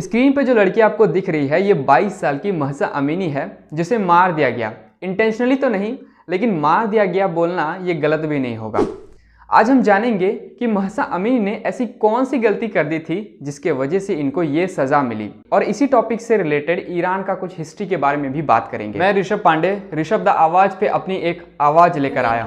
Screen पे जो लड़की आपको दिख रही है ये 22 साल की महसा अमीनी है, जिसे मार दिया गया। इंटेंशनली तो नहीं, लेकिन मार दिया गया बोलना ये गलत भी नहीं होगा। आज हम जानेंगे कि महसा अमीनी ने ऐसी कौन सी गलती कर दी थी जिसके वजह से इनको ये सजा मिली, और इसी टॉपिक से रिलेटेड ईरान का कुछ हिस्ट्री के बारे में भी बात करेंगे। मैं ऋषभ पांडे, ऋषभ द आवाज पे अपनी एक आवाज लेकर आया।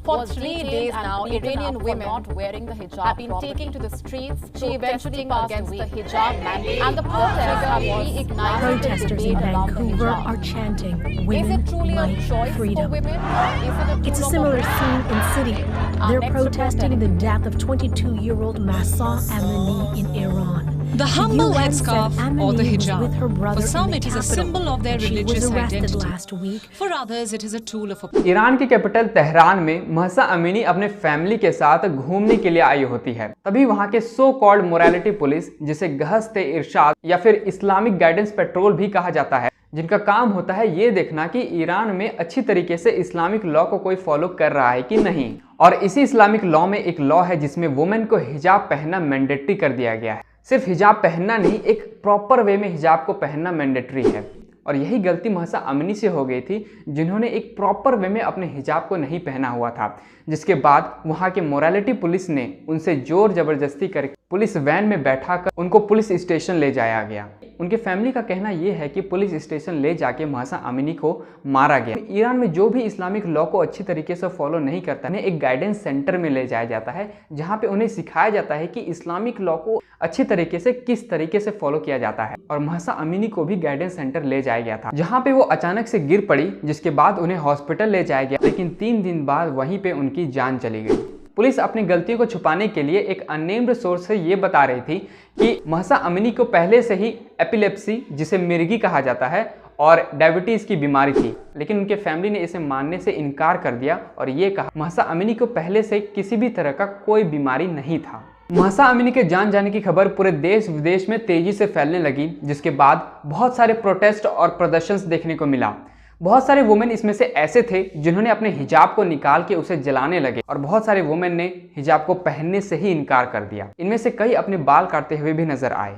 For 3 days now, Iranian women not wearing the hijab have been taking to the streets. She eventually passed against the hijab mandate, and the protests have reignited. Protesters in Vancouver are chanting, "Is it truly a "Women choice like freedom." for women? Is it a It's a tool similar of scene in City. They're next protesting report the death of 22-year-old Mahsa Amini in Iran. The humble UN headscarf said or Amini the was hijab. with her brother For some, in the it is a capital symbol of their when she religious was arrested identity. last week. For others, it is a tool of Iran की capital Tehran में Mahsa Amini अपने family के साथ घूमने के लिए आई होती है। तभी वहां के सो कॉल्ड मोरालिटी पुलिस, जिसे गहस्ते इरशाद या फिर इस्लामिक गाइडेंस पेट्रोल भी कहा जाता है, जिनका काम होता है ये देखना कि ईरान में अच्छी तरीके से इस्लामिक लॉ को कोई फॉलो कर रहा है कि नहीं। और इसी इस्लामिक लॉ में एक लॉ है जिसमें वुमेन को हिजाब पहनना मैंडेटरी कर दिया गया है। सिर्फ हिजाब पहनना नहीं, एक प्रॉपर वे में हिजाब को पहनना मैंडेटरी है। और यही गलती महसा अमीनी से हो गई थी, जिन्होंने एक प्रॉपर वे में अपने हिजाब को नहीं पहना हुआ था, जिसके बाद वहां के मोरालिटी पुलिस ने उनसे जोर जबरदस्ती करके पुलिस वैन में बैठाकर उनको पुलिस स्टेशन ले जाया गया। उनके फैमिली का कहना यह है कि पुलिस स्टेशन ले जाके महसा अमीनी को मारा गया। ईरान में जो भी इस्लामिक लॉ को अच्छी तरीके से फॉलो नहीं करता है, एक गाइडेंस सेंटर में ले जाया जाता है, जहां पे उन्हें सिखाया जाता है कि इस्लामिक लॉ को अच्छी तरीके से किस तरीके से फॉलो किया जाता है। और महसा अमीनी को भी गाइडेंस सेंटर ले जाया गया था, जहाँ पे वो अचानक से गिर पड़ी, जिसके बाद उन्हें हॉस्पिटल ले जाया गया, लेकिन 3 दिन बाद वहीं पे उनकी जान चली गई। पुलिस अपनी गलतियों को छुपाने के लिए एक अननेम्ड सोर्स से ये बता रही थी कि महसा अमीनी को पहले से ही एपिलेप्सी, जिसे मिर्गी कहा जाता है, और डायबिटीज की बीमारी थी, लेकिन उनके फैमिली ने इसे मानने से इनकार कर दिया और ये कहा महसा अमीनी को पहले से किसी भी तरह का कोई बीमारी नहीं था। महसा अमीनी के जान जाने की खबर पूरे देश विदेश में तेजी से फैलने लगी, जिसके बाद बहुत सारे प्रोटेस्ट और प्रदर्शन देखने को मिला। बहुत सारे वुमेन इसमें से ऐसे थे जिन्होंने अपने हिजाब को निकाल के उसे जलाने लगे, और बहुत सारे वुमेन ने हिजाब को पहनने से ही इनकार कर दिया। इनमें से कई अपने बाल काटते हुए भी नजर आए।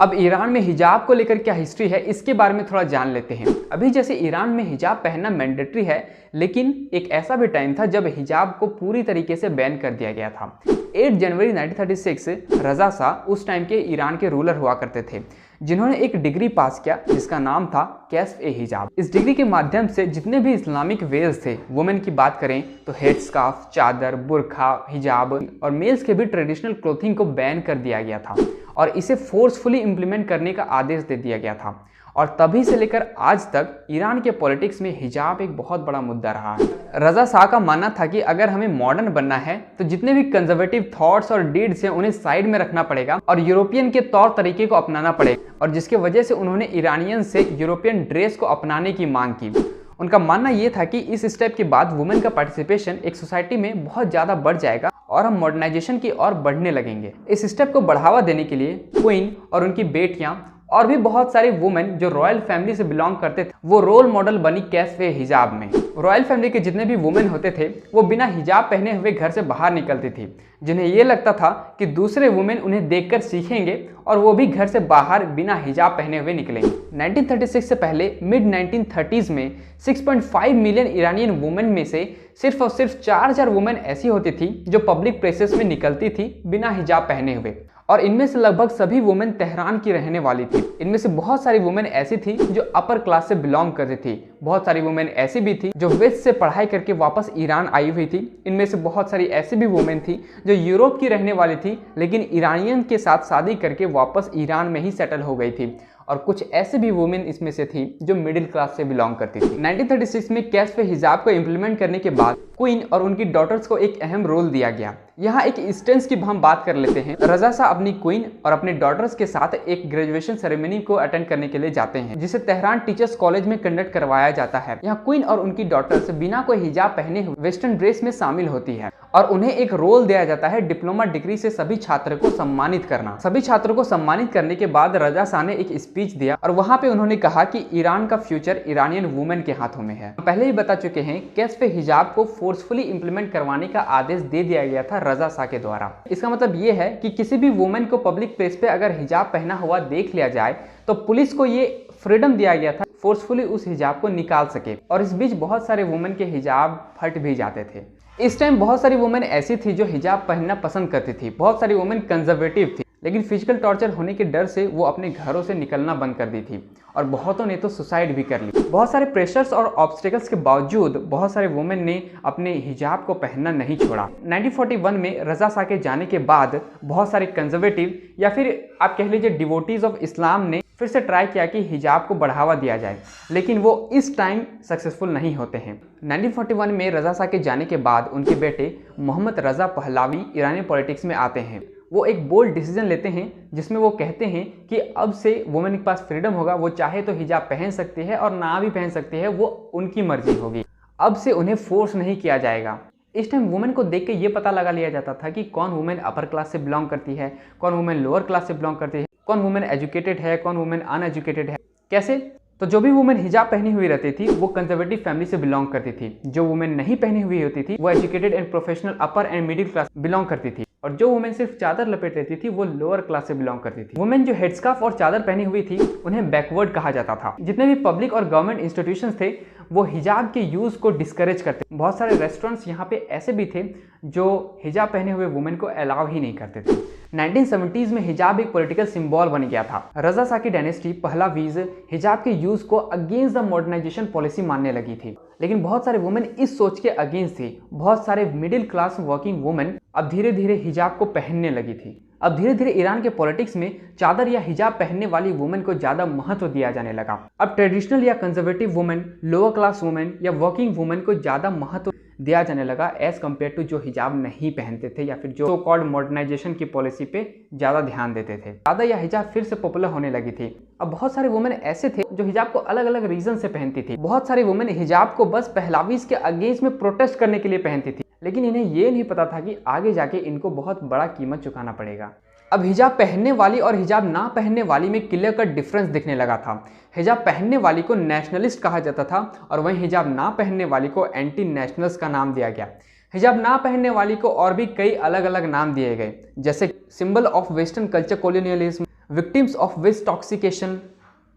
अब ईरान में हिजाब को लेकर क्या हिस्ट्री है, इसके बारे में थोड़ा जान लेते हैं। अभी जैसे ईरान में हिजाब पहनना मैंडेटरी है, लेकिन एक ऐसा भी टाइम था जब हिजाब को पूरी तरीके से बैन कर दिया गया था। 8 जनवरी 1936 रजा शाह उस टाइम के ईरान के रूलर हुआ करते थे, जिन्होंने एक डिग्री पास किया जिसका नाम था कैस्फ ए हिजाब। इस डिग्री के माध्यम से जितने भी इस्लामिक वेल्स थे, वुमेन की बात करें तो हेड स्कार्फ, चादर, बुरखा, हिजाब और मेल्स के भी ट्रेडिशनल क्लोथिंग को बैन कर दिया गया था, और इसे फोर्सफुली इम्प्लीमेंट करने का आदेश दे दिया गया था। और तभी से लेकर आज तक ईरान के पॉलिटिक्स में हिजाब एक बहुत बड़ा मुद्दा रहा है। रजा शाह का मानना था कि अगर हमें मॉडर्न बनना है तो जितने भी कंजर्वेटिव थॉट्स और डीड्स हैं उन्हें साइड में रखना पड़ेगा और यूरोपियन के तौर तरीके को अपनाना पड़ेगा, और जिसके वजह से उन्होंने ईरानियन से यूरोपियन ड्रेस को अपनाने की मांग की। उनका मानना यह था कि इस स्टेप के बाद वुमेन का पार्टिसिपेशन एक सोसाइटी में बहुत ज़्यादा बढ़ जाएगा और हम मॉडर्नाइजेशन की ओर बढ़ने लगेंगे। इस स्टेप को बढ़ावा देने के लिए क्वीन और उनकी बेटियां और भी बहुत सारे वुमेन जो रॉयल फैमिली से बिलोंग करते थे, वो रोल मॉडल बनी कैस्फ ए हिजाब में। रॉयल फैमिली के जितने भी वुमेन होते थे वो बिना हिजाब पहने हुए घर से बाहर निकलती थी, जिन्हें ये लगता था कि दूसरे वुमेन उन्हें देखकर सीखेंगे और वो भी घर से बाहर बिना हिजाब पहने हुए निकलेंगे। 1936 से पहले मिड 1930s में 6.5 मिलियन ईरानियन वुमेन में से सिर्फ और सिर्फ 4000 वुमेन ऐसी होती थी जो पब्लिक प्लेसेस में निकलती थी बिना हिजाब पहने हुए, और इनमें से लगभग सभी वुमेन तेहरान की रहने वाली थी। इनमें से बहुत सारी वुमेन ऐसी थी जो अपर क्लास से बिलोंग करती थी, बहुत सारी वुमेन ऐसी भी थी जो वेस्ट से पढ़ाई करके वापस ईरान आई हुई थी। इनमें से बहुत सारी ऐसी भी वुमेन थी जो यूरोप की रहने वाली थी, लेकिन ईरानियन के साथ शादी करके वापस ईरान में ही सेटल हो गई थी, और कुछ ऐसे भी वुमेन इसमें से थी जो मिडिल क्लास से बिलोंग करती थी। 1936 में कैस्फ ए हिजाब को इम्प्लीमेंट करने के बाद क्वीन और उनकी डॉटर्स को एक अहम रोल दिया गया। यहाँ एक इंस्टेंस की हम बात कर लेते हैं। रजा शाह अपनी क्वीन और अपने डॉटर्स के साथ एक ग्रेजुएशन सेरेमनी को अटेंड करने के लिए जाते हैं, जिसे तेहरान टीचर्स कॉलेज में कंडक्ट करवाया जाता है। यहाँ क्वीन और उनकी डॉटर्स बिना कोई हिजाब पहने हुए वेस्टर्न ड्रेस में शामिल होती है, और उन्हें एक रोल दिया जाता है डिप्लोमा डिग्री से सभी छात्रों को सम्मानित करना। सभी छात्रों को सम्मानित करने के बाद रजा शाह ने एक स्पीच दिया और वहां पे उन्होंने कहा कि ईरान का फ्यूचर ईरानियन वुमेन के हाथों में है। पहले ही बता चुके हैं कैस्फ हिजाब को फोर्सफुली इंप्लीमेंट करवाने का आदेश दे दिया गया था रजा शाह के द्वारा। इसका मतलब ये है कि किसी भी वुमेन को पब्लिक प्लेस पे अगर हिजाब पहना हुआ देख लिया जाए तो पुलिस को ये फ्रीडम दिया गया था फोर्सफुली उस हिजाब को निकाल सके। और इस बीच बहुत सारे वुमेन के हिजाब फट भी जाते थे। इस टाइम बहुत सारी वुमेन ऐसी थी जो हिजाब पहनना पसंद करती थी। बहुत सारी वुमेन कंजर्वेटिव थी, लेकिन फिजिकल टॉर्चर होने के डर से वो अपने घरों से निकलना बंद कर दी थी और बहुतों ने तो सुसाइड भी कर ली। बहुत सारे प्रेशर्स और ऑब्स्टेकल्स के बावजूद बहुत सारे वुमेन ने अपने हिजाब को पहनना नहीं छोड़ा। 1941 में रजा शाह के जाने के बाद बहुत सारे कंजर्वेटिव या फिर आप कह लीजिए डिवोटीज ऑफ इस्लाम ने फिर से ट्राई किया कि हिजाब को बढ़ावा दिया जाए, लेकिन वो इस टाइम सक्सेसफुल नहीं होते हैं। 1941 में रजा शाह के जाने के बाद उनके बेटे मोहम्मद रजा पहलवी ईरानी पॉलिटिक्स में आते हैं। वो एक बोल्ड डिसीजन लेते हैं जिसमें वो कहते हैं कि अब से वुमेन के पास फ्रीडम होगा, वो चाहे तो हिजाब पहन सकती है और ना भी पहन सकती है, वो उनकी मर्जी होगी। अब से उन्हें फोर्स नहीं किया जाएगा। इस टाइम वुमेन को देख के ये पता लगा लिया जाता था कि कौन वुमेन अपर क्लास से बिलोंग करती है, कौन वुमेन लोअर क्लास से बिलोंग करती है, कौन वुमेन एजुकेटेड है, कौन वुमेन अनएजुकेटेड है। कैसे? तो जो भी वुमेन हिजाब पहनी हुई रहती थी वो कंजर्वेटिव फैमिली से बिलोंग करती थी। जो वुमेन नहीं पहनी हुई होती थी वो educated and professional upper and middle class belong करती थी, और जो वुमेन सिर्फ चादर लपेट लेती थी वो लोअर क्लास से बिलोंग करती थी। वुमेन जो हेडस्कार्फ और चादर पहनी हुई थी उन्हें बैकवर्ड कहा जाता था। जितने भी पब्लिक और गवर्नमेंट इंस्टीट्यूशंस थे वो हिजाब के यूज को डिस्करेज करते। बहुत सारे रेस्टोरेंट्स यहाँ पे ऐसे भी थे जो हिजाब पहने हुए वुमेन को अलाउ ही नहीं करते थे। 1970s में हिजाब एक पॉलिटिकल सिंबल बन गया था। रजा शाह की डायनेस्टी पहलवीज हिजाब के यूज को अगेंस्ट द मॉडर्नाइजेशन पॉलिसी मानने लगी थी, लेकिन बहुत सारे वुमेन इस सोच के अगेंस्ट थी। बहुत सारे मिडिल क्लास वर्किंग वुमेन अब धीरे धीरे हिजाब को पहनने लगी थी। अब धीरे धीरे ईरान के पॉलिटिक्स में चादर या हिजाब पहनने वाली वुमेन को ज्यादा महत्व दिया जाने लगा। अब ट्रेडिशनल या conservative women, lower class women या वर्किंग वुमेन को ज्यादा महत्व दिया जाने लगा एज कम्पेयर टू जो हिजाब नहीं पहनते थे या फिर जो सो कॉल्ड मॉडर्नाइजेशन की पॉलिसी पे ज्यादा ध्यान देते थे। चादर या हिजाब फिर से पॉपुलर होने लगी थी। अब बहुत सारे वुमेन ऐसे थे जो हिजाब को अलग अलग रीजन से पहनती थी। बहुत सारी वुमेन हिजाब को बस पहलवीज के अगेंस्ट में प्रोटेस्ट करने के लिए पहनती थी, लेकिन इन्हें ये नहीं पता था कि आगे जाके इनको बहुत बड़ा कीमत चुकाना पड़ेगा। अब हिजाब पहनने वाली और हिजाब ना पहनने वाली में क्लियर कट डिफरेंस दिखने लगा था। हिजाब पहनने वाली को नेशनलिस्ट कहा जाता था और वहीं हिजाब ना पहनने वाली को एंटी नेशनल्स का नाम दिया गया। हिजाब ना पहनने वाली को और भी कई अलग अलग नाम दिए गए, जैसे symbol of western culture colonialism, victims of west toxication,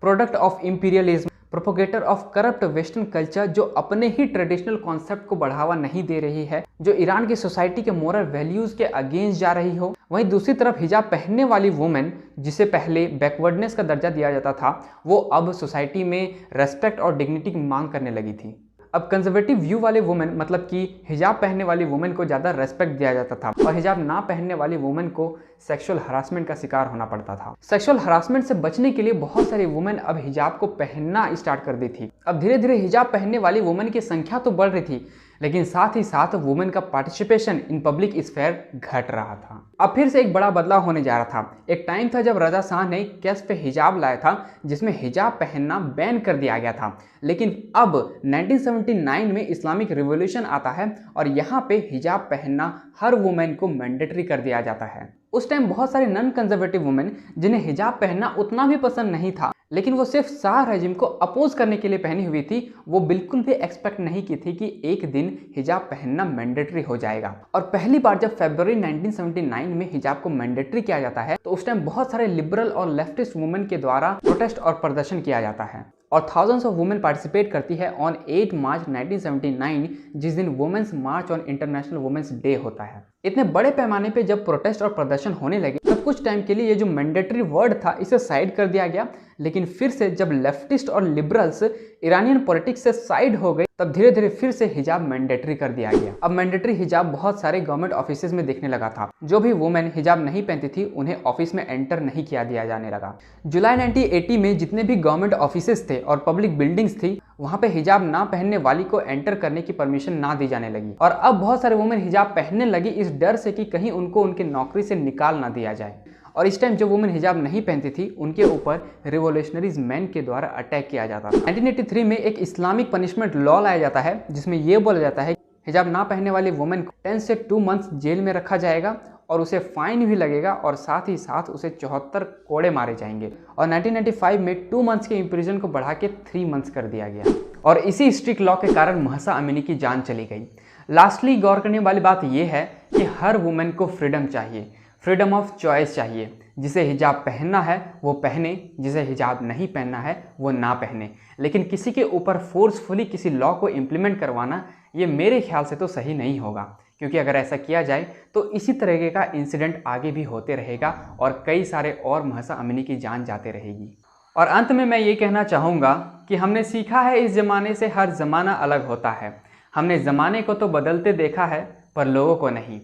product of imperialism, propagator of corrupt western culture, जो अपने ही ट्रेडिशनल कॉन्सेप्ट को बढ़ावा नहीं दे रही है, जो ईरान की सोसाइटी के मोरल वैल्यूज के अगेंस्ट जा रही हो। वहीं दूसरी तरफ हिजाब पहनने वाली वुमेन, जिसे पहले बैकवर्डनेस का दर्जा दिया जाता था, वो अब सोसाइटी में रेस्पेक्ट और डिग्निटी की मांग करने लगी थी। अब कंजर्वेटिव व्यू वाले वुमेन, मतलब कि हिजाब पहनने वाली वुमेन को ज़्यादा रेस्पेक्ट दिया जाता था और हिजाब ना पहनने वाली वुमेन को सेक्सुअल हरासमेंट का शिकार होना पड़ता था। सेक्सुअल हरासमेंट से बचने के लिए बहुत सारी वुमेन अब हिजाब को पहनना स्टार्ट कर दी थी। अब धीरे धीरे हिजाब पहनने वाली वुमेन की संख्या तो बढ़ रही थी, लेकिन साथ ही साथ वुमेन का पार्टिसिपेशन इन पब्लिक स्फेयर घट रहा था। अब फिर से एक बड़ा बदलाव होने जा रहा था। एक टाइम था जब रजा शाह ने कैश पे हिजाब लाया था, जिसमें हिजाब पहनना बैन कर दिया गया था, लेकिन अब 1979 में इस्लामिक रिवॉल्यूशन आता है और यहाँ पे हिजाब पहनना हर वुमेन को मैंडेटरी कर दिया जाता है। उस टाइम बहुत सारे नॉन कंजर्वेटिव वुमेन जिन्हें हिजाब पहनना उतना भी पसंद नहीं था, लेकिन वो सिर्फ शाह रेजिम को अपोज करने के लिए पहनी हुई थी, वो बिल्कुल भी एक्सपेक्ट नहीं की थी कि एक दिन हिजाब पहनना मैंडेटरी हो जाएगा। और पहली बार जब फरवरी 1979 में हिजाब को मैंडेटरी किया जाता है तो उस टाइम बहुत सारे लिबरल और लेफ्टिस्ट वुमेन के द्वारा प्रोटेस्ट और प्रदर्शन किया जाता है और थाउजेंड्स ऑफ वुमेन पार्टिसिपेट करती है ऑन 8 मार्च 1979, जिस दिन women's march on international women's day होता है। इतने बड़े पैमाने पे जब प्रोटेस्ट और प्रदर्शन होने लगे तब कुछ टाइम के लिए ये जो मैंडेटरी वर्ड था इसे साइड कर दिया गया, लेकिन फिर से जब लेफ्टिस्ट और लिबरल्स ईरानियन पॉलिटिक्स से साइड हो गए तब धीरे धीरे फिर से हिजाब मैंडेटरी कर दिया गया। अब मैंडेटरी हिजाब बहुत सारे गवर्नमेंट ऑफिसेज में दिखने लगा था। जो भी वुमेन हिजाब नहीं पहनती थी उन्हें ऑफिस में एंटर नहीं किया दिया जाने लगा। जुलाई 1980 में जितने भी गवर्नमेंट ऑफिसेज थे और पब्लिक बिल्डिंग्स थी वहां पे हिजाब ना पहनने वाली को एंटर करने की परमिशन ना दी जाने लगी और अब बहुत सारे वुमेन हिजाब पहनने लगी इस डर से कि कहीं उनको उनके नौकरी से निकाल ना दिया जाए। और इस टाइम जो वुमेन हिजाब नहीं पहनती थी उनके ऊपर रिवोल्यूशनरीज मैन के द्वारा अटैक किया जाता था। 1983 में एक इस्लामिक पनिशमेंट लॉ लाया जाता है जिसमें यह बोला जाता है हिजाब ना पहनने वाली वुमेन को 10 से 2 मंथ्स जेल में रखा जाएगा और उसे फाइन भी लगेगा और साथ ही साथ उसे 74 कोड़े मारे जाएंगे। और 1995 में 2 मंथ्स के इम्प्रिजन को बढ़ा के 3 मंथ्स कर दिया गया और इसी स्ट्रिक्ट लॉ के कारण महसा अमीनी की जान चली गई। लास्टली गौर करने वाली बात यह है कि हर वुमेन को फ्रीडम चाहिए, फ्रीडम ऑफ चॉइस चाहिए। जिसे हिजाब पहनना है वो पहने, जिसे हिजाब नहीं पहनना है वो ना पहने। लेकिन किसी के ऊपर फोर्सफुली किसी लॉ को इम्प्लीमेंट करवाना ये मेरे ख्याल से तो सही नहीं होगा, क्योंकि अगर ऐसा किया जाए तो इसी तरीके का इंसिडेंट आगे भी होते रहेगा और कई सारे और महसा अमीनी की जान जाते रहेगी। और अंत में मैं ये कहना चाहूँगा कि हमने सीखा है इस ज़माने से हर ज़माना अलग होता है। हमने ज़माने को तो बदलते देखा है पर लोगों को नहीं।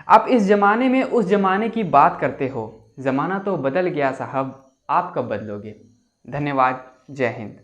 आप इस ज़माने में उस ज़माने की बात करते हो, ज़माना तो बदल गया साहब, आप कब बदलोगे? धन्यवाद। जय हिंद।